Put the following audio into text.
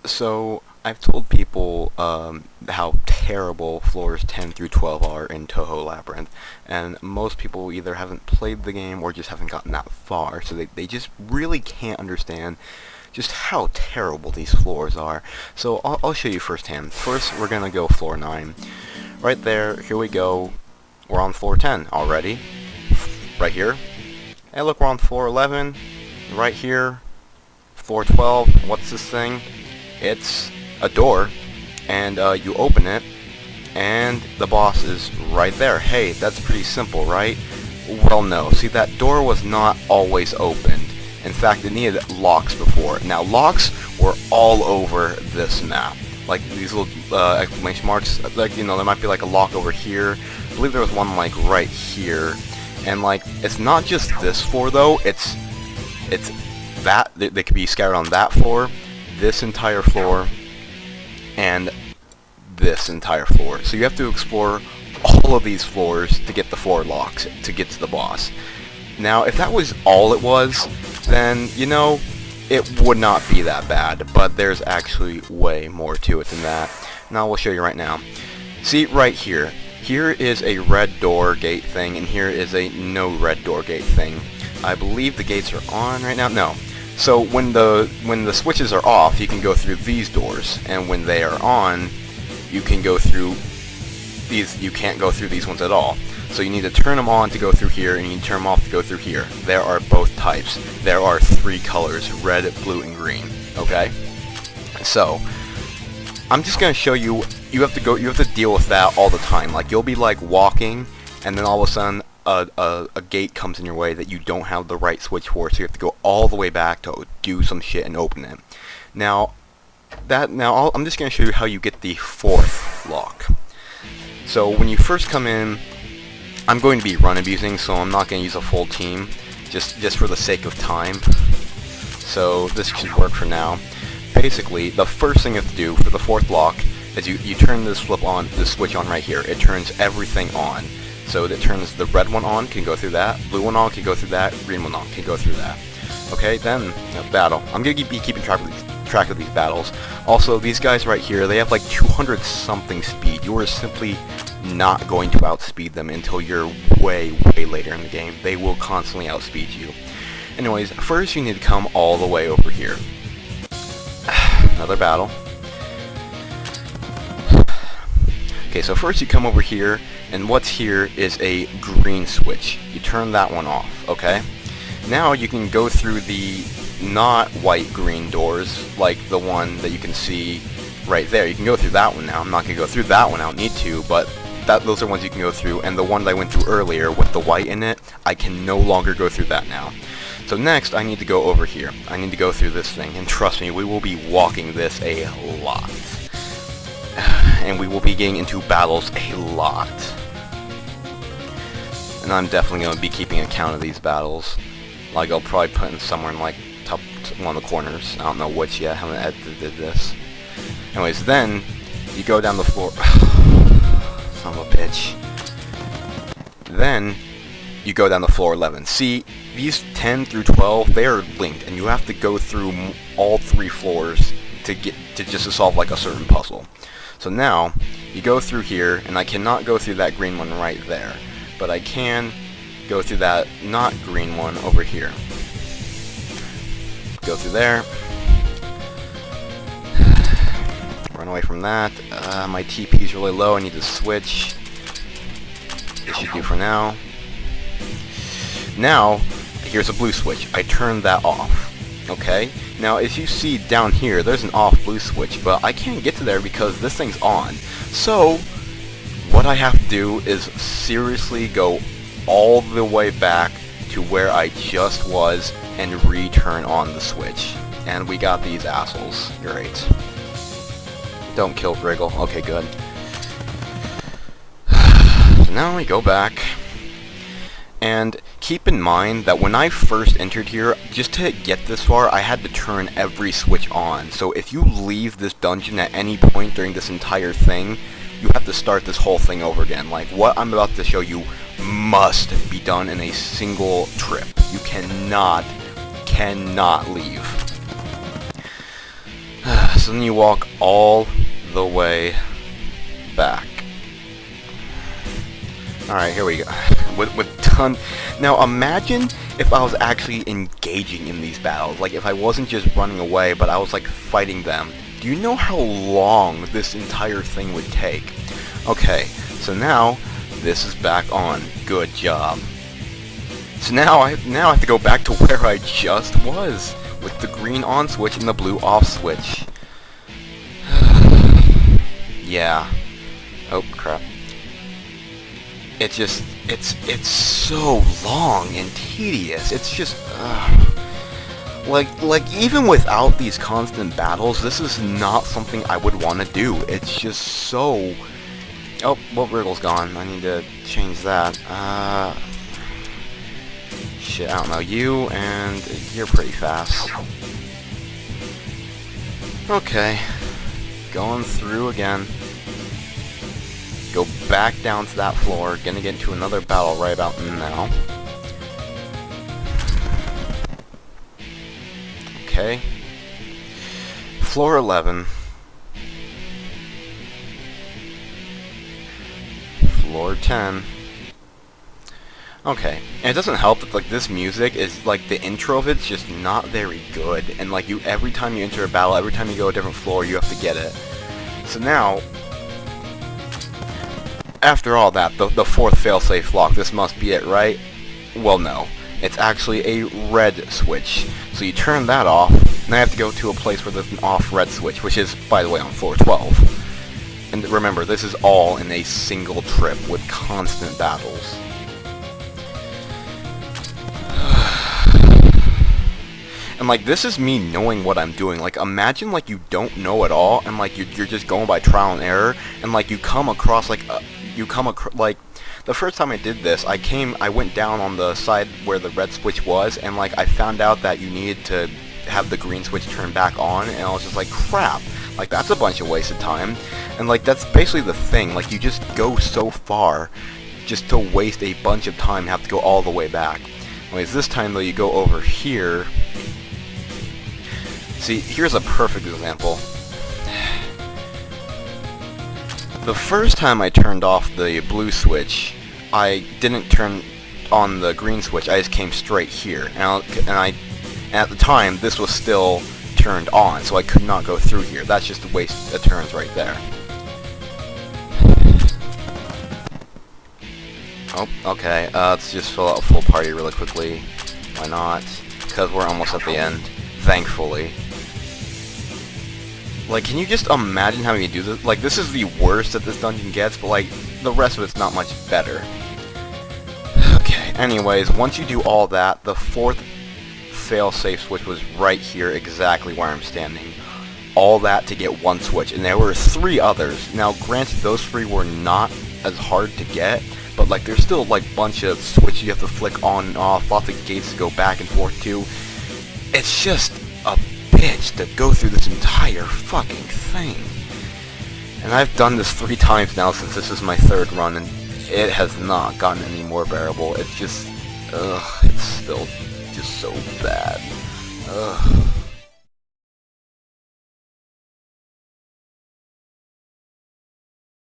So I've told people how terrible floors 10 through 12 are in Touhou Labyrinth, and most people either haven't played the game or just haven't gotten that far, so they just really can't understand just how terrible these floors are. So I'll show you firsthand. First, we're gonna go floor 9. Right there, here we go. We're on floor 10 already. Right here. Hey, look, we're on floor 11. Right here. Floor 12. What's this thing? It's a door, and you open it, and the boss is right there. Hey, that's pretty simple, right? Well, no. See, that door was not always opened. In fact, it needed locks before. Now, locks were all over this map. Like, these little exclamation marks. Like, you know, there might be like a lock over here. I believe there was one, like, right here. And, like, it's not just this floor, though. It's that. They could be scattered on that floor, this entire floor, and this entire floor. So you have to explore all of these floors to get the 4 locks to get to the boss. Now, if that was all it was, then, you know, it would not be that bad, but there's actually way more to it than that. Now, we'll show you right now. See, right here. Here is a red door gate thing, and here is a no red door gate thing. I believe the gates are on right now. No. So when the switches are off, you can go through these doors, and when they are on, you can go through these. You can't go through these ones at all. So you need to turn them on to go through here, and you need to turn them off to go through here. There are both types. There are 3 colors: red, blue, and green. Okay. So I'm just gonna show you. You have to deal with that all the time. Like, you'll be like walking, and then all of a sudden a gate comes in your way that you don't have the right switch for, so you have to go all the way back to do some shit and open it. Now I'm just going to show you how you get the 4th lock. So when you first come in, I'm going to be run abusing, so I'm not going to use a full team, just for the sake of time. So this should work for now. Basically, the first thing you have to do for the 4th lock is you turn this switch on right here. It turns everything on. So it turns the red one on, can go through that, blue one on, can go through that, green one on, can go through that. Okay, then, battle. I'm going to be keeping track of these battles. Also, these guys right here, they have like 200 something speed. You are simply not going to outspeed them until you're way later in the game. They will constantly outspeed you. Anyways, first you need to come all the way over here. Another battle. Okay, so first you come over here, and what's here is a green switch. You turn that one off, okay? Now you can go through the not white-green doors, like the one that you can see right there. You can go through that one now. I'm not going to go through that one, I don't need to, but those are ones you can go through, and the one that I went through earlier with the white in it, I can no longer go through that now. So next, I need to go over here. I need to go through this thing, and trust me, we will be walking this a lot. And we will be getting into battles a lot. And I'm definitely going to be keeping account of these battles. Like, I'll probably put in somewhere in, like, top one of the corners. I don't know which yet. I haven't edited this. Anyways, then, you go down the floor. Son of a bitch. Then, you go down to floor 11. See, these 10 through 12, they are linked, and you have to go through all 3 floors to solve, like, a certain puzzle. So now, you go through here, and I cannot go through that green one right there, but I can go through that not green one over here. Go through there. Run away from that. My TP is really low, I need to switch. This should do for now. Now, here's a blue switch. I turn that off. Okay? Now, as you see down here, there's an off blue switch, but I can't get to there because this thing's on. So, what I have to do is seriously go all the way back to where I just was and return on the switch. And we got these assholes. Great. Don't kill Wriggle. Okay, good. So now we go back. And keep in mind that when I first entered here, just to get this far, I had to turn every switch on. So if you leave this dungeon at any point during this entire thing, you have to start this whole thing over again. Like, what I'm about to show you must be done in a single trip. You cannot leave. So then you walk all the way back. Alright, here we go. with ton. Now imagine if I was actually engaging in these battles. Like if I wasn't just running away, but I was like fighting them. Do you know how long this entire thing would take? Okay, so now this is back on. Good job. So now I have to go back to where I just was, with the green on switch and the blue off switch. Yeah. Oh crap. It's so long and tedious. It's just like even without these constant battles, this is not something I would want to do. It's just so. Oh, well, Wriggle's gone. I need to change that. Shit, I don't know. You, and you're pretty fast. Okay. Going through again. Go back down to that floor. Gonna get into another battle right about now. Okay. Floor 11. Floor 10. Okay, and it doesn't help that like this music is like the intro of it's just not very good, and like you every time you enter a battle, every time you go a different floor, you have to get it. So now, after all that, the fourth failsafe lock, this must be it, right? Well, no. It's actually a red switch. So you turn that off, and I have to go to a place where there's an off red switch, which is, by the way, on floor 12. And remember, this is all in a single trip with constant battles. And like, this is me knowing what I'm doing. Like, imagine like you don't know at all, and like you're just going by trial and error, and like you come across like like the first time I did this, I went down on the side where the red switch was, and like I found out that you needed to have the green switch turned back on, and I was just like, crap, like that's a bunch of wasted time. And like that's basically the thing, like you just go so far just to waste a bunch of time and have to go all the way back. Anyways, this time though you go over here. See, here's a perfect example. The first time I turned off the blue switch, I didn't turn on the green switch, I just came straight here. And at the time, this was still turned on, so I could not go through here. That's just a waste of turns right there. Oh, okay, let's just fill out a full party really quickly. Why not? Because we're almost at the end, thankfully. Like, can you just imagine having to do this? Like, this is the worst that this dungeon gets, but, like, the rest of it's not much better. Okay, anyways, once you do all that, the fourth failsafe switch was right here, exactly where I'm standing. All that to get one switch, and there were 3 others. Now, granted, those 3 were not as hard to get, but, like, there's still, like, a bunch of switches you have to flick on and off, lots of gates to go back and forth to. It's just a bitch to go through this entire fucking thing. And I've done this 3 times now since this is my 3rd run, and it has not gotten any more bearable. It's just, it's still just so bad. Ugh.